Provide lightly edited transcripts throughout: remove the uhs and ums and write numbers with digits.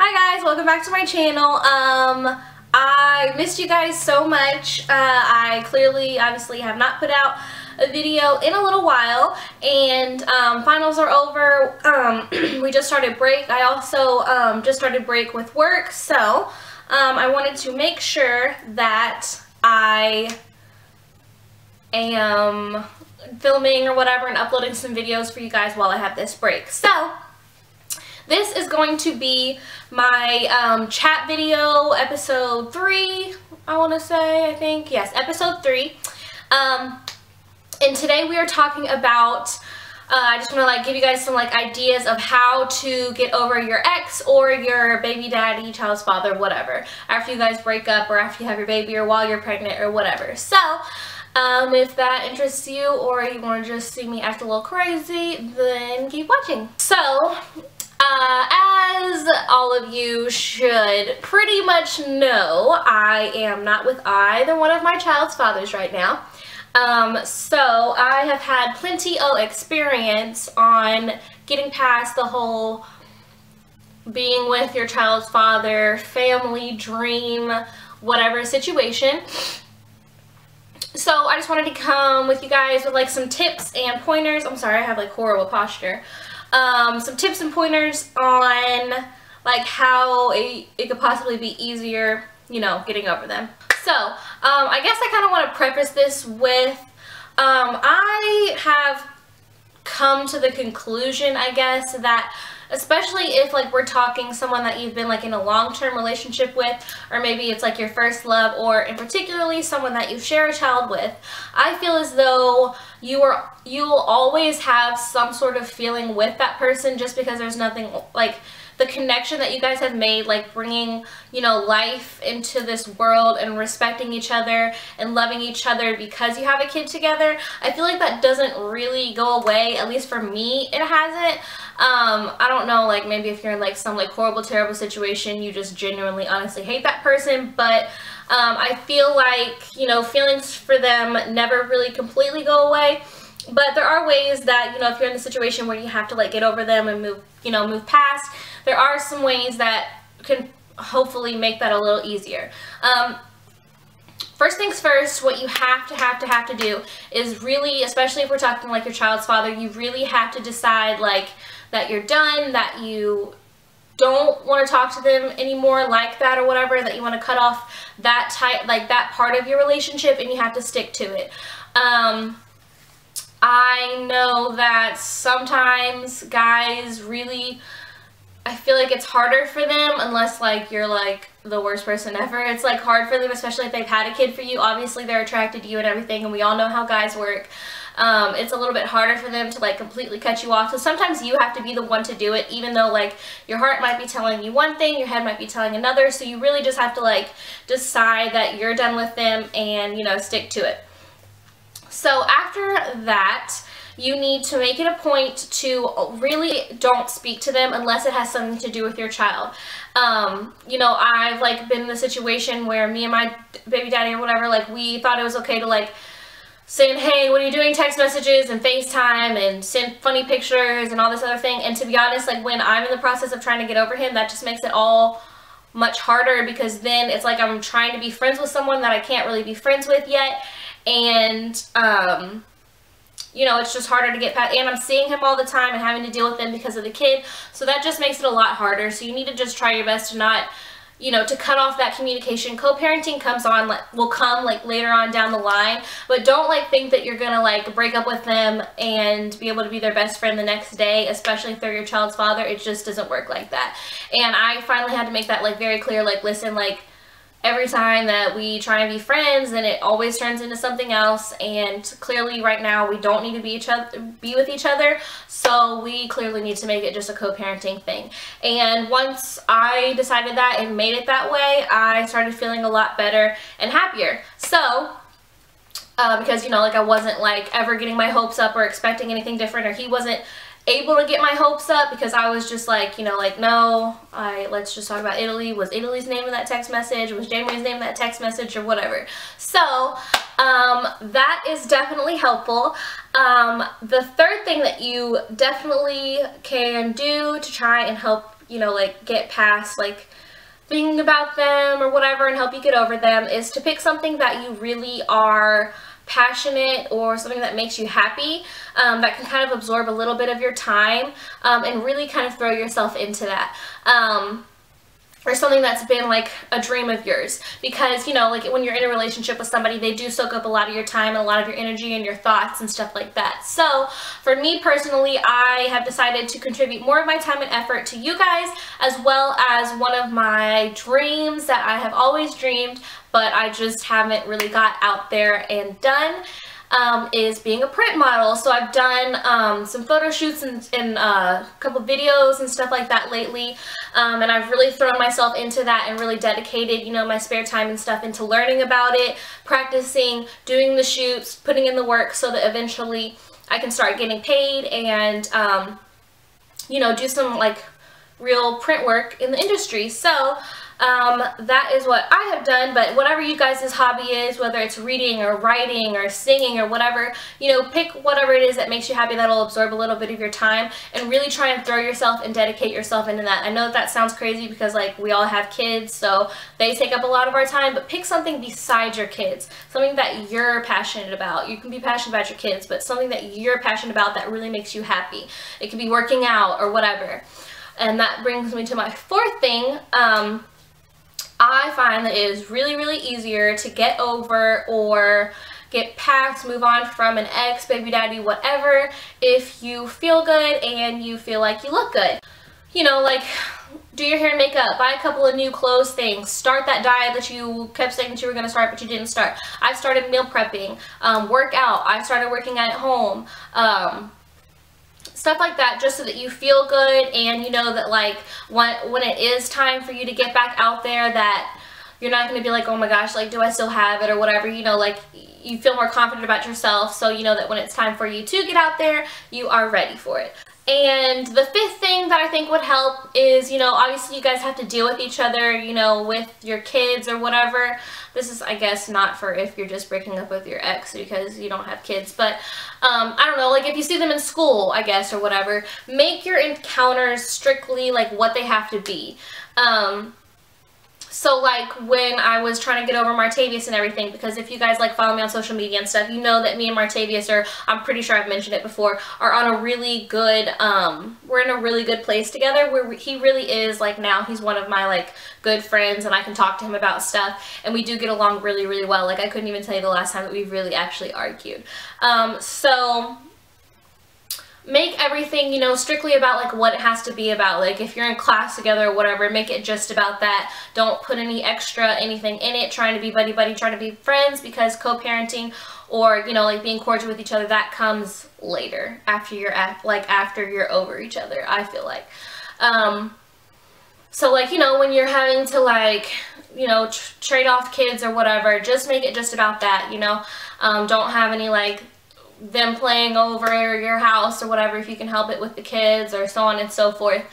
Hi guys, welcome back to my channel. I missed you guys so much. I obviously have not put out a video in a little while, and finals are over. We just started break. I also just started break with work, so I wanted to make sure that I am filming or whatever and uploading some videos for you guys while I have this break. So this is going to be my chat video, episode 3, I want to say, I think. Yes, episode 3. And today we are talking about, I just want to give you guys some ideas of how to get over your ex or your baby daddy, child's father, whatever, after you guys break up or after you have your baby or while you're pregnant or whatever. So, if that interests you or you want to just see me act a little crazy, then keep watching. So, as all of you should pretty much know, I am not with either one of my child's fathers right now. So I have had plenty of experience on getting past the whole being with your child's father, family dream, whatever situation. So I just wanted to come with you guys with some tips and pointers. I'm sorry, I have horrible posture. Some tips and pointers on how it could possibly be easier, getting over them. So, I guess I kind of want to preface this with, I have come to the conclusion, I guess, that especially if we're talking someone that you've been in a long-term relationship with, or maybe it's your first love, or in particularly someone that you share a child with, I feel as though you'll always have some sort of feeling with that person, just because there's nothing the connection that you guys have made, bringing, life into this world and respecting each other and loving each other because you have a kid together. I feel like that doesn't really go away. At least for me, it hasn't. I don't know, maybe if you're in some horrible, terrible situation, you just genuinely, honestly hate that person, but I feel feelings for them never really completely go away. But there are ways that, if you're in the situation where you have to get over them and move past, there are some ways that can hopefully make that a little easier. First things first, what you have to do is really, especially if we're talking your child's father, you really have to decide that you're done, that you don't want to talk to them anymore like that or whatever, that you want to cut off that that part of your relationship, and you have to stick to it. I know that sometimes guys really, I feel it's harder for them unless you're the worst person ever. It's hard for them, especially if they've had a kid for you. Obviously they're attracted to you and everything, and we all know how guys work. It's a little bit harder for them to completely cut you off. So sometimes you have to be the one to do it, even though your heart might be telling you one thing, your head might be telling another. So you really just have to decide that you're done with them and stick to it. So after that, you need to make it a point to really don't speak to them unless it has something to do with your child. I've been in the situation where me and my baby daddy or whatever, we thought it was okay to saying, hey, what are you doing, text messages and FaceTime and send funny pictures and all this other thing. And to be honest, when I'm in the process of trying to get over him, that just makes it all much harder, because then it's I'm trying to be friends with someone that I can't really be friends with yet. And, it's just harder to get past, and I'm seeing him all the time and having to deal with him because of the kid, so that just makes it a lot harder. So you need to just try your best to not, to cut off that communication. Co-parenting will come later on down the line, but don't think that you're gonna break up with them and be able to be their best friend the next day, especially if they're your child's father. It just doesn't work like that. And I finally had to make that very clear, listen, every time that we try and be friends, then it always turns into something else, and clearly right now we don't need to be with each other, so we clearly need to make it just a co-parenting thing. And once I decided that and made it that way, I started feeling a lot better and happier. So because I wasn't ever getting my hopes up or expecting anything different, or he wasn't able to get my hopes up, because I was just no, let's just talk about Italy. Was Italy's name in that text message? Was Jamie's name in that text message, or whatever? So that is definitely helpful. The third thing that you definitely can do to try and help you know, like get past like thinking about them or whatever and help you get over them, is to pick something that you really are passionate or something that makes you happy, that can kind of absorb a little bit of your time, and really kind of throw yourself into that. Or something that's been like a dream of yours, because you know, like when you're in a relationship with somebody, they do soak up a lot of your time and a lot of your energy and your thoughts and stuff like that. So for me personally, I have decided to contribute more of my time and effort to you guys, as well as one of my dreams that I have always dreamed but I just haven't really got out there and done, is being a print model. So I've done some photo shoots and a couple videos and stuff like that lately, and I've really thrown myself into that and really dedicated, you know, my spare time and stuff into learning about it, practicing, doing the shoots, putting in the work so that eventually I can start getting paid and, you know, do some like real print work in the industry. So that is what I have done. But whatever you guys' hobby is, whether it's reading or writing or singing or whatever, you know, pick whatever it is that makes you happy, that'll absorb a little bit of your time, and really try and throw yourself and dedicate yourself into that. I know that sounds crazy because like we all have kids, so they take up a lot of our time, but pick something besides your kids, something that you're passionate about. You can be passionate about your kids, but something that you're passionate about that really makes you happy. It could be working out or whatever. And that brings me to my fourth thing. I find that it is really, really easier to get over or get past, move on from an ex, baby daddy, whatever, if you feel good and you feel like you look good. You know, like do your hair and makeup, buy a couple of new clothes things, start that diet that you kept saying that you were going to start but you didn't start. I started meal prepping, work out, I started working at home, stuff like that, just so that you feel good and you know that like when it is time for you to get back out there, that you're not going to be like, oh my gosh, like do I still have it or whatever, you know, like you feel more confident about yourself, so you know that when it's time for you to get out there, you are ready for it. And the fifth thing that I think would help is, you know, obviously you guys have to deal with each other, you know, with your kids or whatever. This is, I guess, not for if you're just breaking up with your ex because you don't have kids, but I don't know, like if you see them in school, I guess, or whatever, make your encounters strictly like what they have to be. So like when I was trying to get over Martavius and everything, because if you guys like follow me on social media and stuff, you know that me and Martavius are, I'm pretty sure I've mentioned it before, are on a really good, we're in a really good place together, where he really is like, now he's one of my like good friends and I can talk to him about stuff, and we do get along really, really well. Like I couldn't even tell you the last time that we really actually argued. So make everything, you know, strictly about like what it has to be about. Like if you're in class together or whatever, make it just about that. Don't put any extra anything in it, trying to be buddy-buddy, trying to be friends, because co-parenting or, you know, like being cordial with each other, that comes later, after you're after you're over each other, I feel like. So like, you know, when you're having to like, you know, trade off kids or whatever, just make it just about that, you know. Don't have any like them playing over your house or whatever if you can help it with the kids, or so on and so forth.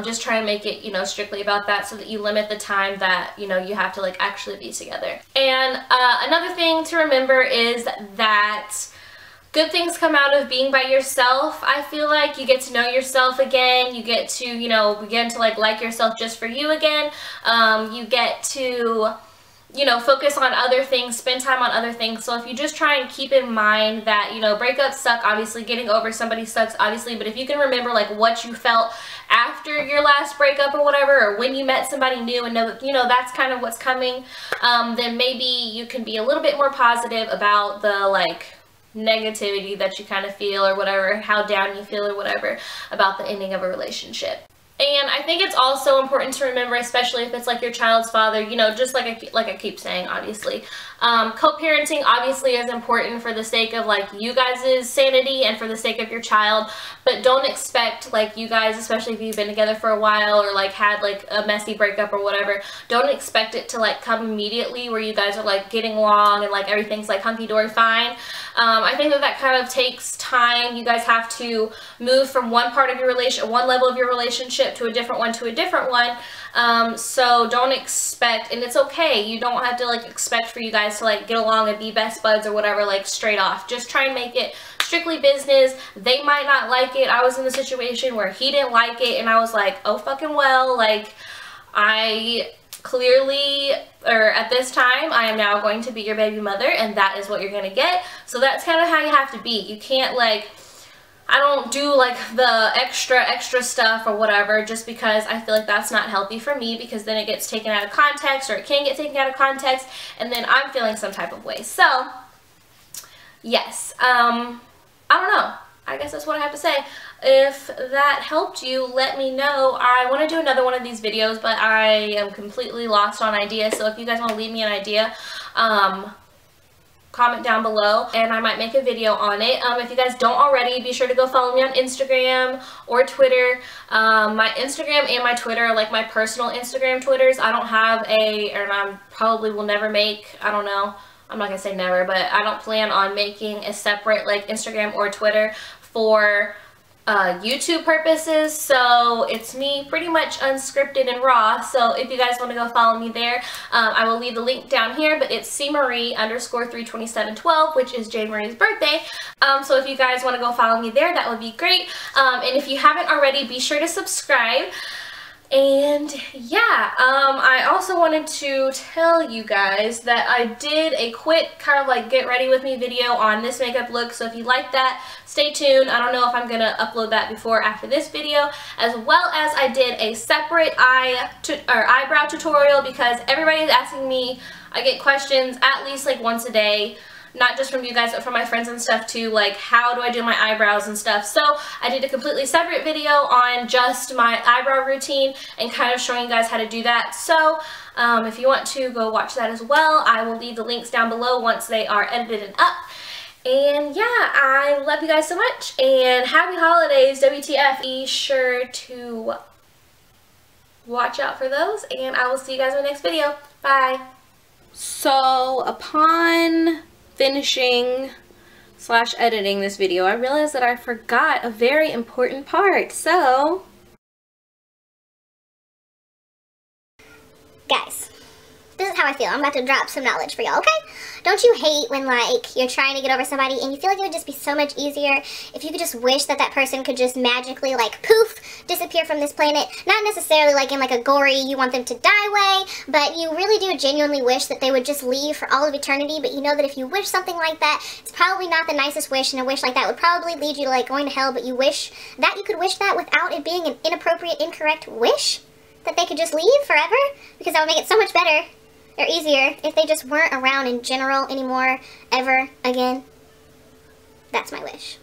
Just try and make it, you know, strictly about that, so that you limit the time that, you know, you have to like actually be together. And another thing to remember is that good things come out of being by yourself. I feel like you get to know yourself again, you get to, you know, begin to like yourself just for you again. You get to, you know, focus on other things, spend time on other things. So if you just try and keep in mind that, you know, breakups suck, obviously, getting over somebody sucks, obviously, but if you can remember like what you felt after your last breakup or whatever, or when you met somebody new, and know that, you know, that's kind of what's coming, then maybe you can be a little bit more positive about the like negativity that you kind of feel or whatever, how down you feel or whatever about the ending of a relationship. And I think it's also important to remember, especially if it's like your child's father, you know, just like I keep saying, obviously, co-parenting obviously is important for the sake of like you guys' sanity and for the sake of your child, but don't expect like you guys, especially if you've been together for a while or like had like a messy breakup or whatever, don't expect it to like come immediately where you guys are like getting along and like everything's like hunky-dory fine. I think that kind of takes time. You guys have to move from one part of your one level of your relationship to a different one to a different one. So don't expect, and it's okay, you don't have to like expect for you guys to like get along and be best buds or whatever like straight off. Just try and make it strictly business. They might not like it. I was in the situation where he didn't like it, and I was like, oh fucking well, like, I clearly, or at this time, I am now going to be your baby mother, and that is what you're gonna get. So that's kind of how you have to be. You can't, like, I don't do like the extra stuff or whatever just because I feel like that's not healthy for me, because then it gets taken out of context, or it can get taken out of context, and then I'm feeling some type of way. So yes, I don't know. I guess that's what I have to say. If that helped you, let me know. I want to do another one of these videos, but I am completely lost on ideas. So if you guys want to leave me an idea, comment down below and I might make a video on it. If you guys don't already, be sure to go follow me on Instagram or Twitter. My Instagram and my Twitter are like my personal Instagram Twitters. I don't have and I probably will never make, I don't know, I'm not gonna say never, but I don't plan on making a separate like Instagram or Twitter for YouTube purposes. So it's me pretty much unscripted and raw. So if you guys want to go follow me there, I will leave the link down here, but it's cmarie_32712, which is Jade Marie's birthday. So if you guys want to go follow me there, that would be great. And if you haven't already, be sure to subscribe. And yeah, I also wanted to tell you guys that I did a quick kind of like get ready with me video on this makeup look. So if you like that, stay tuned. I don't know if I'm going to upload that before or after this video, as well as I did a separate eyebrow tutorial, because everybody's asking me. I get questions at least like once a day. Not just from you guys, but from my friends and stuff too, like how do I do my eyebrows and stuff. So I did a completely separate video on just my eyebrow routine and kind of showing you guys how to do that. So if you want to go watch that as well, I will leave the links down below once they are edited and up. And yeah, I love you guys so much, and happy holidays, WTF. Be sure to watch out for those, and I will see you guys in the next video. Bye. So upon finishing / editing this video, I realized that I forgot a very important part. So guys, this is how I feel. I'm about to drop some knowledge for y'all, okay? Don't you hate when, like, you're trying to get over somebody and you feel like it would just be so much easier if you could just wish that that person could just magically, like, poof, disappear from this planet? Not necessarily, like, in, like, a gory, you want them to die way, but you really do genuinely wish that they would just leave for all of eternity. But you know that if you wish something like that, it's probably not the nicest wish, and a wish like that would probably lead you to, like, going to hell. But you wish that you could wish that without it being an inappropriate, incorrect wish, that they could just leave forever, because that would make it so much better or easier if they just weren't around in general anymore, ever again. That's my wish.